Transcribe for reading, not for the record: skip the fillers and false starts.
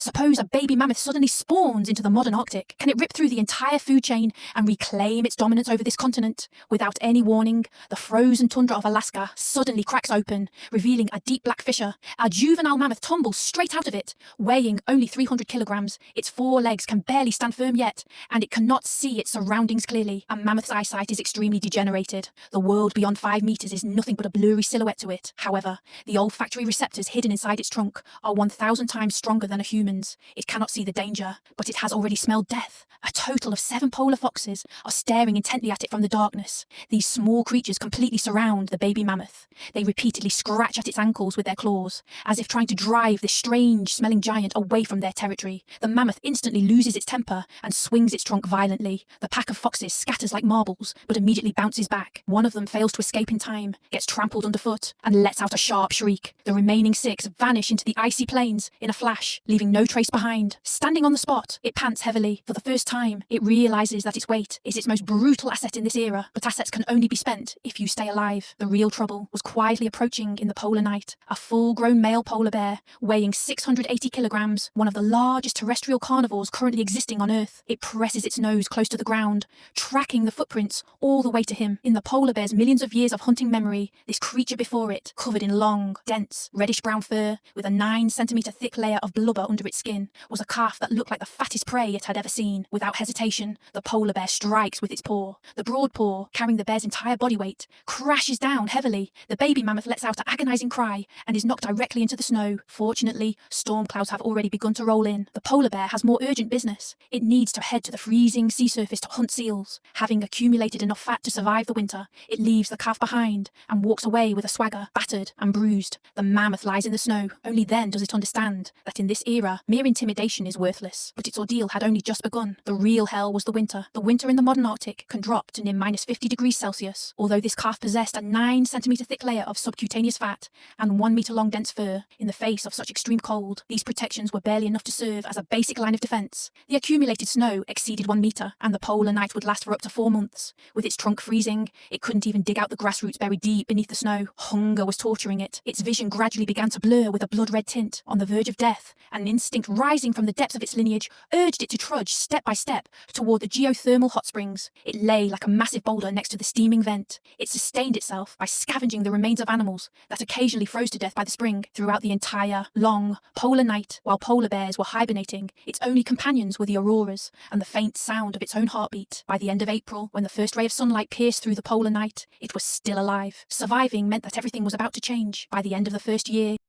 Suppose a baby mammoth suddenly spawns into the modern Arctic. Can it rip through the entire food chain and reclaim its dominance over this continent? Without any warning, the frozen tundra of Alaska suddenly cracks open, revealing a deep black fissure. A juvenile mammoth tumbles straight out of it, weighing only 300 kilograms. Its four legs can barely stand firm yet, and it cannot see its surroundings clearly. A mammoth's eyesight is extremely degenerated. The world beyond 5 meters is nothing but a blurry silhouette to it. However, the olfactory receptors hidden inside its trunk are 1,000 times stronger than a human's. It cannot see the danger, but it has already smelled death. A total of 7 polar foxes are staring intently at it from the darkness. These small creatures completely surround the baby mammoth. They repeatedly scratch at its ankles with their claws, as if trying to drive this strange-smelling giant away from their territory. The mammoth instantly loses its temper and swings its trunk violently. The pack of foxes scatters like marbles, but immediately bounces back. One of them fails to escape in time, gets trampled underfoot, and lets out a sharp shriek. The remaining 6 vanish into the icy plains in a flash, leaving no trace behind. Standing on the spot, it pants heavily. For the first time, it realizes that its weight is its most brutal asset in this era, but assets can only be spent if you stay alive. The real trouble was quietly approaching in the polar night. A full-grown male polar bear, weighing 680 kilograms, one of the largest terrestrial carnivores currently existing on Earth. It presses its nose close to the ground, tracking the footprints all the way to him. In the polar bear's millions of years of hunting memory, this creature before it, covered in long, dense, reddish-brown fur, with a 9-centimeter thick layer of blubber under its skin, was a calf that looked like the fattest prey it had ever seen. Without hesitation, the polar bear strikes with its paw. The broad paw, carrying the bear's entire body weight, crashes down heavily. The baby mammoth lets out an agonizing cry and is knocked directly into the snow. Fortunately, storm clouds have already begun to roll in. The polar bear has more urgent business. It needs to head to the freezing sea surface to hunt seals. Having accumulated enough fat to survive the winter, it leaves the calf behind and walks away with a swagger, battered and bruised. The mammoth lies in the snow. Only then does it understand that in this era, mere intimidation is worthless. But its ordeal had only just begun. The real hell was the winter. The winter in the modern Arctic can drop to near minus 50 degrees Celsius. Although this calf possessed a 9-centimeter thick layer of subcutaneous fat and 1-meter long dense fur, in the face of such extreme cold, these protections were barely enough to serve as a basic line of defense. The accumulated snow exceeded 1 meter, and the polar night would last for up to 4 months. With its trunk freezing, it couldn't even dig out the grass roots buried deep beneath the snow. Hunger was torturing it. Its vision gradually began to blur with a blood-red tint. On the verge of death, an instinct rising from the depths of its lineage urged it to trudge step by step toward the geothermal hot springs. It lay like a massive boulder next to the steaming vent. It sustained itself by scavenging the remains of animals that occasionally froze to death by the spring. Throughout the entire, long, polar night, while polar bears were hibernating, its only companions were the auroras and the faint sound of its own heartbeat. By the end of April, when the first ray of sunlight pierced through the polar night, it was still alive. Surviving meant that everything was about to change. By the end of the first year,